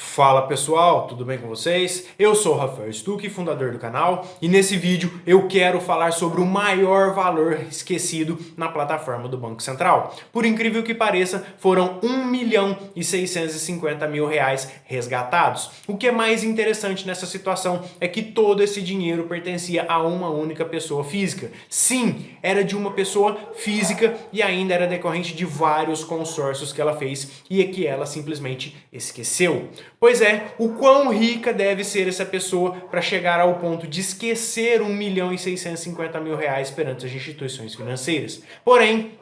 Fala pessoal, tudo bem com vocês? Eu sou o Rafael Stuck, fundador do canal, e nesse vídeo eu quero falar sobre o maior valor esquecido na plataforma do Banco Central. Por incrível que pareça, foram 1.650.000 reais resgatados. O que é mais interessante nessa situação é que todo esse dinheiro pertencia a uma única pessoa física. Sim, era de uma pessoa física e ainda era decorrente de vários consórcios que ela fez e que ela simplesmente esqueceu. Pois é, o quão rica deve ser essa pessoa para chegar ao ponto de esquecer 1.650.000 reais perante as instituições financeiras. Porém,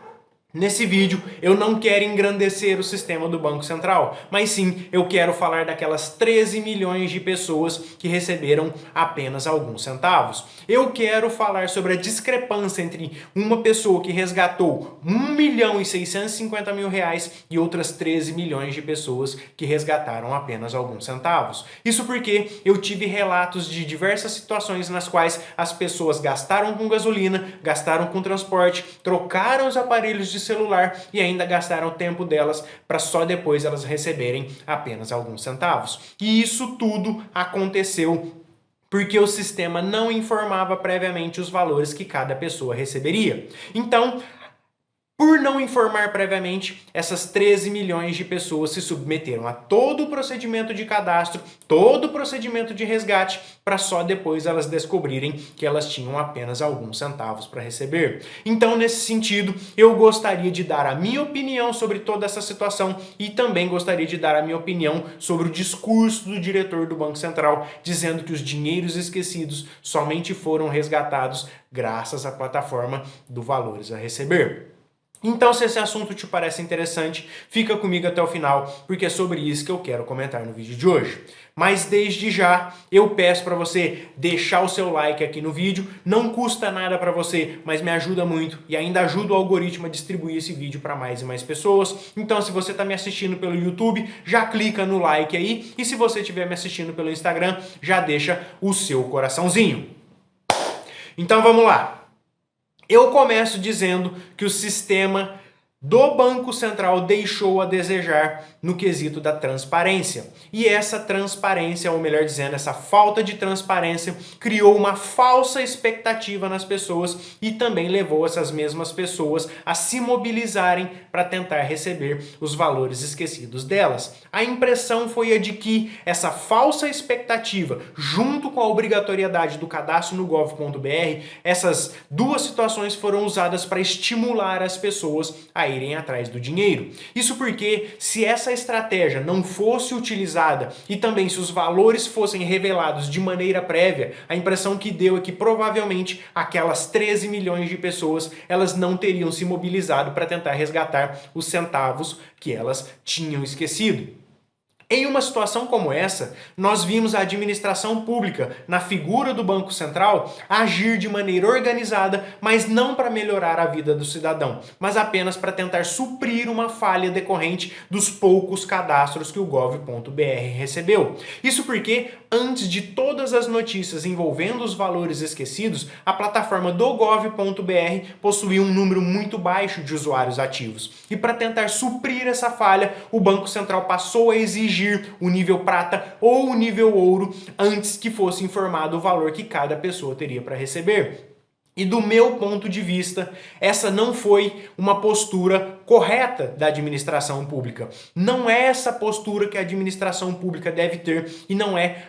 nesse vídeo eu não quero engrandecer o sistema do Banco Central, mas sim eu quero falar daquelas 13 milhões de pessoas que receberam apenas alguns centavos. Eu quero falar sobre a discrepância entre uma pessoa que resgatou 1.650.000 reais e outras 13 milhões de pessoas que resgataram apenas alguns centavos. Isso porque eu tive relatos de diversas situações nas quais as pessoas gastaram com gasolina, gastaram com transporte, trocaram os aparelhos de celular e ainda gastaram o tempo delas para só depois elas receberem apenas alguns centavos. E isso tudo aconteceu porque o sistema não informava previamente os valores que cada pessoa receberia. Então, por não informar previamente, essas 13 milhões de pessoas se submeteram a todo o procedimento de cadastro, todo o procedimento de resgate, para só depois elas descobrirem que elas tinham apenas alguns centavos para receber. Então, nesse sentido, eu gostaria de dar a minha opinião sobre toda essa situação e também gostaria de dar a minha opinião sobre o discurso do diretor do Banco Central, dizendo que os dinheiros esquecidos somente foram resgatados graças à plataforma do Valores a Receber. Então, se esse assunto te parece interessante, fica comigo até o final, porque é sobre isso que eu quero comentar no vídeo de hoje. Mas desde já, eu peço para você deixar o seu like aqui no vídeo, não custa nada para você, mas me ajuda muito e ainda ajuda o algoritmo a distribuir esse vídeo para mais e mais pessoas. Então, se você está me assistindo pelo YouTube, já clica no like aí, e se você estiver me assistindo pelo Instagram, já deixa o seu coraçãozinho. Então, vamos lá. Eu começo dizendo que o sistema do Banco Central deixou a desejar no quesito da transparência. E essa transparência, ou melhor dizendo, essa falta de transparência, criou uma falsa expectativa nas pessoas e também levou essas mesmas pessoas a se mobilizarem para tentar receber os valores esquecidos delas. A impressão foi a de que essa falsa expectativa, junto com a obrigatoriedade do cadastro no gov.br, essas duas situações foram usadas para estimular as pessoas a irem atrás do dinheiro. Isso porque, se essa estratégia não fosse utilizada e também se os valores fossem revelados de maneira prévia, a impressão que deu é que provavelmente aquelas 13 milhões de pessoas elas não teriam se mobilizado para tentar resgatar os centavos que elas tinham esquecido. Em uma situação como essa, nós vimos a administração pública, na figura do Banco Central, agir de maneira organizada, mas não para melhorar a vida do cidadão, mas apenas para tentar suprir uma falha decorrente dos poucos cadastros que o gov.br recebeu. Isso porque, antes de todas as notícias envolvendo os valores esquecidos, a plataforma do gov.br possuía um número muito baixo de usuários ativos. E para tentar suprir essa falha, o Banco Central passou a exigir o nível prata ou o nível ouro antes que fosse informado o valor que cada pessoa teria para receber. E do meu ponto de vista, essa não foi uma postura correta da administração pública. Não é essa postura que a administração pública deve ter e não é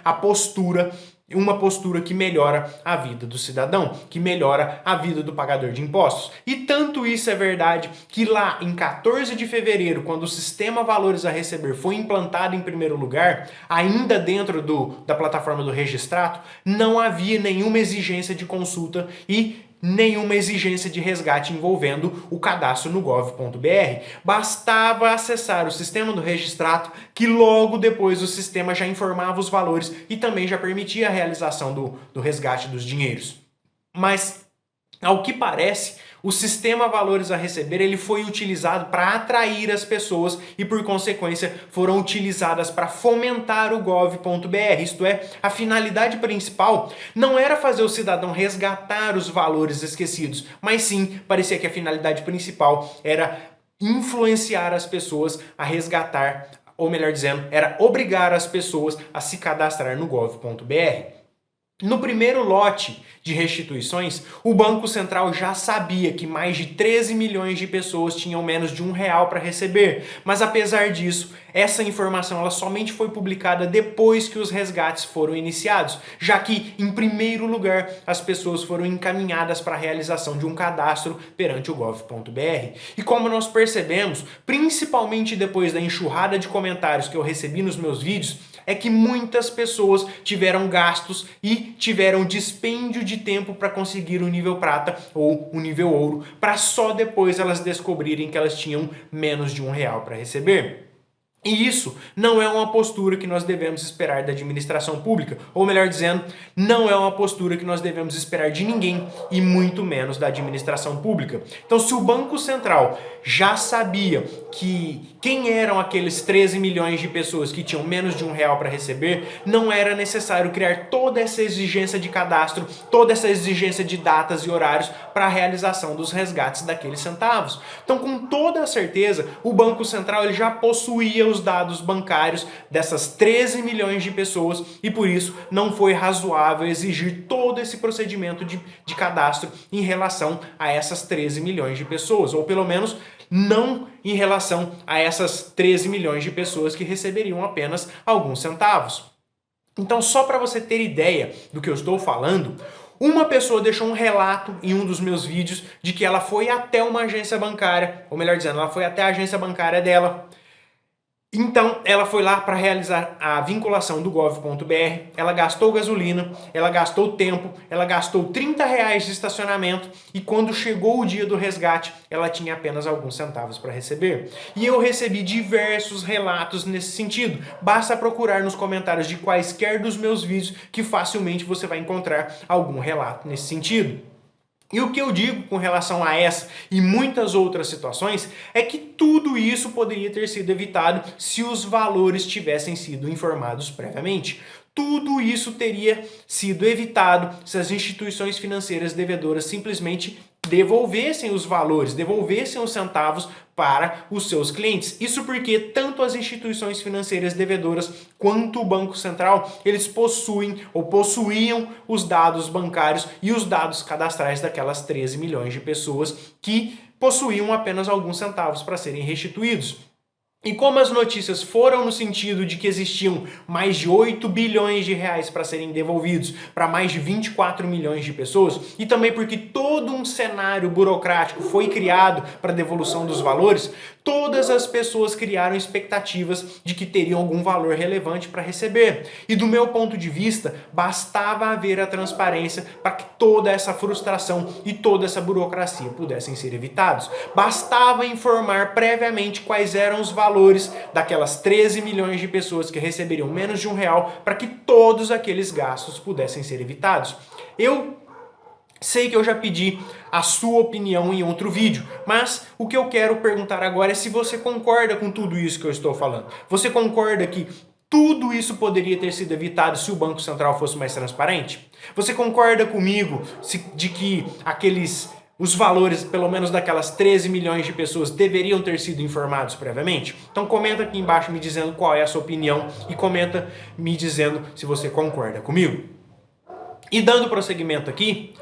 uma postura que melhora a vida do cidadão, que melhora a vida do pagador de impostos. E tanto isso é verdade que lá em 14 de fevereiro, quando o sistema Valores a Receber foi implantado em primeiro lugar, ainda dentro da plataforma do Registrato, não havia nenhuma exigência de consulta e nenhuma exigência de resgate envolvendo o cadastro no gov.br. Bastava acessar o sistema do Registrato, que logo depois o sistema já informava os valores e também já permitia a realização do resgate dos dinheiros. Mas, ao que parece, o sistema Valores a Receber ele foi utilizado para atrair as pessoas e, por consequência, foram utilizadas para fomentar o gov.br. Isto é, a finalidade principal não era fazer o cidadão resgatar os valores esquecidos, mas sim, parecia que a finalidade principal era influenciar as pessoas a resgatar ou melhor dizendo, era obrigar as pessoas a se cadastrar no gov.br. No primeiro lote de restituições, o Banco Central já sabia que mais de 13 milhões de pessoas tinham menos de R$ 1 para receber, mas apesar disso, essa informação ela somente foi publicada depois que os resgates foram iniciados, já que, em primeiro lugar, as pessoas foram encaminhadas para a realização de um cadastro perante o gov.br. E como nós percebemos, principalmente depois da enxurrada de comentários que eu recebi nos meus vídeos, é que muitas pessoas tiveram gastos e tiveram dispêndio de tempo para conseguir o nível prata ou o nível ouro, para só depois elas descobrirem que elas tinham menos de R$ 1 para receber. E isso não é uma postura que nós devemos esperar da administração pública, ou melhor dizendo, não é uma postura que nós devemos esperar de ninguém e muito menos da administração pública. Então, se o Banco Central já sabia que quem eram aqueles 13 milhões de pessoas que tinham menos de R$ 1 para receber, não era necessário criar toda essa exigência de cadastro, toda essa exigência de datas e horários para a realização dos resgates daqueles centavos. Então, com toda a certeza, o Banco Central ele já possuía os dados bancários dessas 13 milhões de pessoas e por isso não foi razoável exigir todo esse procedimento de cadastro em relação a essas 13 milhões de pessoas, ou pelo menos não em relação a essas 13 milhões de pessoas que receberiam apenas alguns centavos. Então, só para você ter ideia do que eu estou falando, uma pessoa deixou um relato em um dos meus vídeos de que ela foi até uma agência bancária, ou melhor dizendo, ela foi até a agência bancária dela. Então, ela foi lá para realizar a vinculação do gov.br, ela gastou gasolina, ela gastou tempo, ela gastou R$ 30 de estacionamento e quando chegou o dia do resgate, ela tinha apenas alguns centavos para receber. E eu recebi diversos relatos nesse sentido. Basta procurar nos comentários de quaisquer dos meus vídeos que facilmente você vai encontrar algum relato nesse sentido. E o que eu digo com relação a essa e muitas outras situações é que tudo isso poderia ter sido evitado se os valores tivessem sido informados previamente. Tudo isso teria sido evitado se as instituições financeiras devedoras simplesmente devolvessem os valores, devolvessem os centavos para os seus clientes. Isso porque tanto as instituições financeiras devedoras quanto o Banco Central, eles possuem ou possuíam os dados bancários e os dados cadastrais daquelas 13 milhões de pessoas que possuíam apenas alguns centavos para serem restituídos. E como as notícias foram no sentido de que existiam mais de 8 bilhões de reais para serem devolvidos para mais de 24 milhões de pessoas, e também porque todo um cenário burocrático foi criado para a devolução dos valores, todas as pessoas criaram expectativas de que teriam algum valor relevante para receber. E do meu ponto de vista, bastava haver a transparência para que toda essa frustração e toda essa burocracia pudessem ser evitados. Bastava informar previamente quais eram os valores daquelas 13 milhões de pessoas que receberiam menos de R$ 1 para que todos aqueles gastos pudessem ser evitados. Eu sei que eu já pedi a sua opinião em outro vídeo, mas o que eu quero perguntar agora é se você concorda com tudo isso que eu estou falando. Você concorda que tudo isso poderia ter sido evitado se o Banco Central fosse mais transparente? Você concorda comigo de que os valores, pelo menos daquelas 13 milhões de pessoas, deveriam ter sido informados previamente? Então comenta aqui embaixo me dizendo qual é a sua opinião e comenta me dizendo se você concorda comigo. E dando prosseguimento aqui,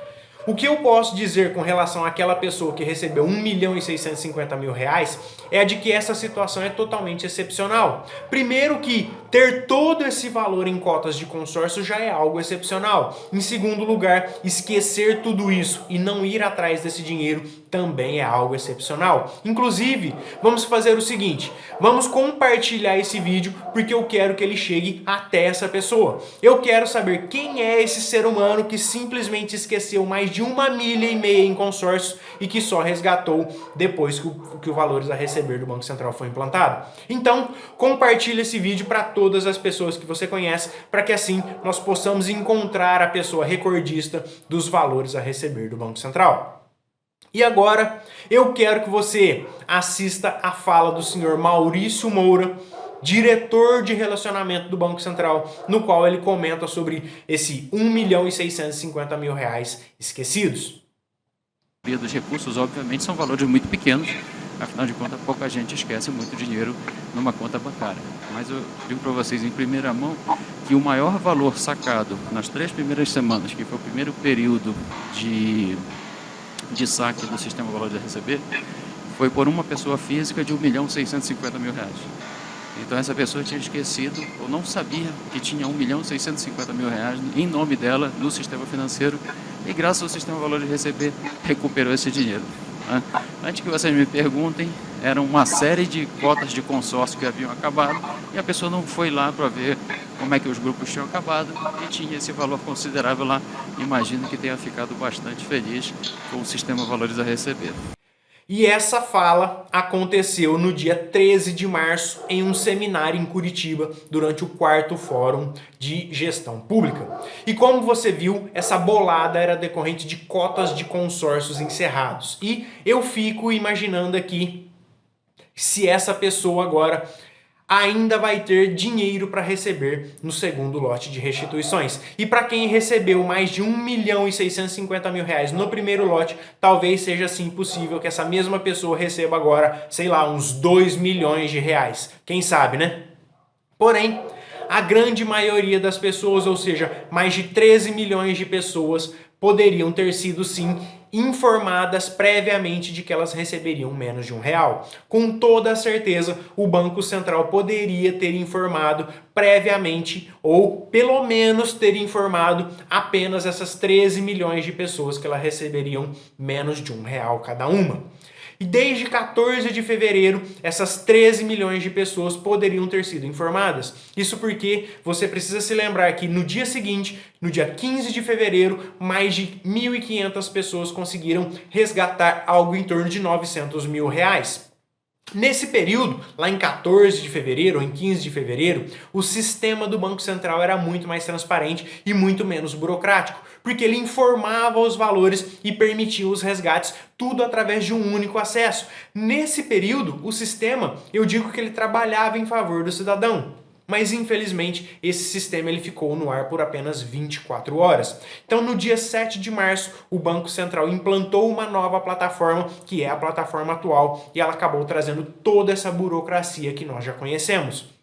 o que eu posso dizer com relação àquela pessoa que recebeu R$ 1.650.000 é de que essa situação é totalmente excepcional. Primeiro que ter todo esse valor em cotas de consórcio já é algo excepcional. Em segundo lugar, esquecer tudo isso e não ir atrás desse dinheiro também é algo excepcional. Inclusive, vamos fazer o seguinte, vamos compartilhar esse vídeo porque eu quero que ele chegue até essa pessoa. Eu quero saber quem é esse ser humano que simplesmente esqueceu mais de 1,5 milha em consórcio e que só resgatou depois que o valores a receber do Banco Central foi implantado. Então, compartilhe esse vídeo para todas as pessoas que você conhece, para que assim nós possamos encontrar a pessoa recordista dos valores a receber do Banco Central. E agora, eu quero que você assista a fala do senhor Maurício Moura, diretor de relacionamento do Banco Central, no qual ele comenta sobre esse R$ 1.650.000 esquecidos. A maioria dos recursos, obviamente, são valores muito pequenos Afinal de contas, pouca gente esquece muito dinheiro numa conta bancária. Mas eu digo para vocês em primeira mão que o maior valor sacado nas 3 primeiras semanas, que foi o primeiro período de saque do Sistema Valor de Receber, foi por uma pessoa física de 1.650.000 reais. Então essa pessoa tinha esquecido ou não sabia que tinha 1.650.000 reais em nome dela no sistema financeiro e graças ao Sistema Valor de Receber recuperou esse dinheiro. Antes que vocês me perguntem, eram uma série de cotas de consórcio que haviam acabado e a pessoa não foi lá para ver como é que os grupos tinham acabado e tinha esse valor considerável lá. Imagino que tenha ficado bastante feliz com o Sistema Valores a Receber. E essa fala aconteceu no dia 13 de março em um seminário em Curitiba, durante o 4º Fórum de Gestão Pública. E como você viu, essa bolada era decorrente de cotas de consórcios encerrados. E eu fico imaginando aqui se essa pessoa agora ainda vai ter dinheiro para receber no segundo lote de restituições. E para quem recebeu mais de 1.650.000 reais no primeiro lote, talvez seja sim possível que essa mesma pessoa receba agora, sei lá, uns 2 milhões de reais. Quem sabe, né? Porém, a grande maioria das pessoas, ou seja, mais de 13 milhões de pessoas, poderiam ter sido sim informadas previamente de que elas receberiam menos de R$ 1. Com toda a certeza, o Banco Central poderia ter informado previamente, ou pelo menos ter informado apenas essas 13 milhões de pessoas que elas receberiam menos de R$ 1 cada uma. E desde 14 de fevereiro, essas 13 milhões de pessoas poderiam ter sido informadas. Isso porque você precisa se lembrar que no dia seguinte, no dia 15 de fevereiro, mais de 1.500 pessoas conseguiram resgatar algo em torno de 900 mil reais. Nesse período, lá em 14 de fevereiro ou em 15 de fevereiro, o sistema do Banco Central era muito mais transparente e muito menos burocrático, porque ele informava os valores e permitia os resgates, tudo através de um único acesso. Nesse período, o sistema, eu digo que ele trabalhava em favor do cidadão. Mas infelizmente esse sistema ele ficou no ar por apenas 24 horas. Então no dia 7 de março o Banco Central implantou uma nova plataforma, que é a plataforma atual, e ela acabou trazendo toda essa burocracia que nós já conhecemos.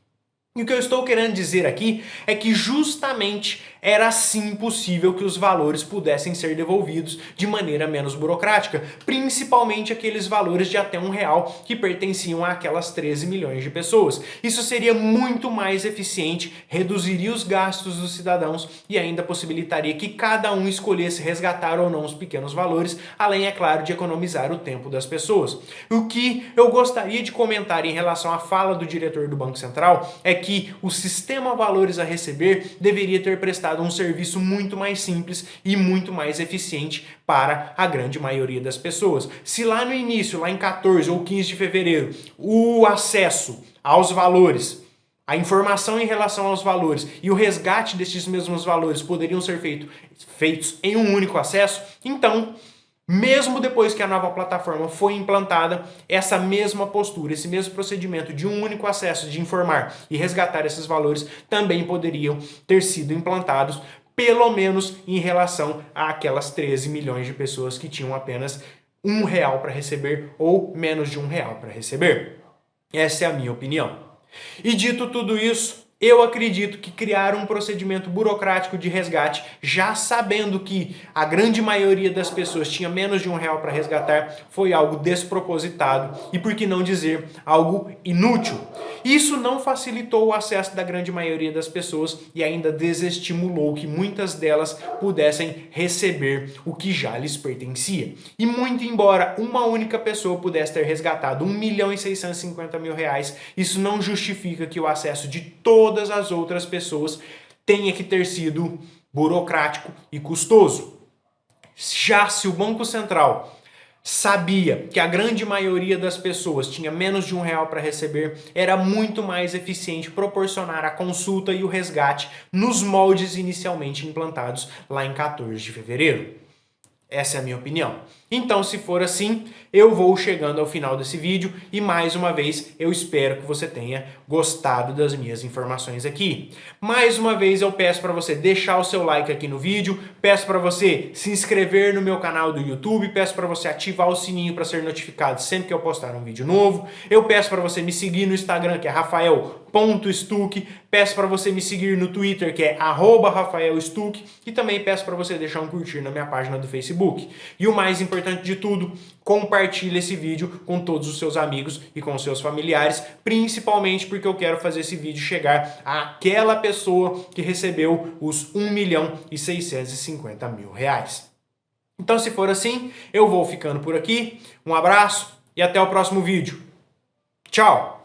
E o que eu estou querendo dizer aqui é que justamente era assim possível que os valores pudessem ser devolvidos de maneira menos burocrática, principalmente aqueles valores de até R$ 1 que pertenciam àquelas 13 milhões de pessoas. Isso seria muito mais eficiente, reduziria os gastos dos cidadãos e ainda possibilitaria que cada um escolhesse resgatar ou não os pequenos valores, além, é claro, de economizar o tempo das pessoas. O que eu gostaria de comentar em relação à fala do diretor do Banco Central é que o sistema valores a receber deveria ter prestado um serviço muito mais simples e muito mais eficiente para a grande maioria das pessoas. Se lá no início, lá em 14 ou 15 de fevereiro, o acesso aos valores, a informação em relação aos valores e o resgate desses mesmos valores poderiam ser feitos em um único acesso, então mesmo depois que a nova plataforma foi implantada, essa mesma postura, esse mesmo procedimento de um único acesso de informar e resgatar esses valores também poderiam ter sido implantados, pelo menos em relação àquelas 13 milhões de pessoas que tinham apenas R$ 1 para receber ou menos de R$ 1 para receber. Essa é a minha opinião. E dito tudo isso, eu acredito que criar um procedimento burocrático de resgate, já sabendo que a grande maioria das pessoas tinha menos de R$ 1 para resgatar, foi algo despropositado e, por que não dizer, algo inútil. Isso não facilitou o acesso da grande maioria das pessoas e ainda desestimulou que muitas delas pudessem receber o que já lhes pertencia. E muito embora uma única pessoa pudesse ter resgatado R$ 1.650.000, isso não justifica que o acesso de todas as outras pessoas tenha que ter sido burocrático e custoso. Já se o Banco Central sabia que a grande maioria das pessoas tinha menos de R$ 1 para receber, era muito mais eficiente proporcionar a consulta e o resgate nos moldes inicialmente implantados lá em 14 de fevereiro. Essa é a minha opinião. Então, se for assim, eu vou chegando ao final desse vídeo e mais uma vez eu espero que você tenha gostado das minhas informações aqui. Mais uma vez eu peço para você deixar o seu like aqui no vídeo, peço para você se inscrever no meu canal do YouTube, peço para você ativar o sininho para ser notificado sempre que eu postar um vídeo novo. Eu peço para você me seguir no Instagram, que é rafael.stuck, peço para você me seguir no Twitter, que é @rafaelstuck, e também peço para você deixar um curtir na minha página do Facebook. E o mais importante de tudo, compartilhe esse vídeo com todos os seus amigos e com os seus familiares, principalmente porque eu quero fazer esse vídeo chegar àquela pessoa que recebeu os R$1.650.000. Então, se for assim, eu vou ficando por aqui. Um abraço e até o próximo vídeo. Tchau!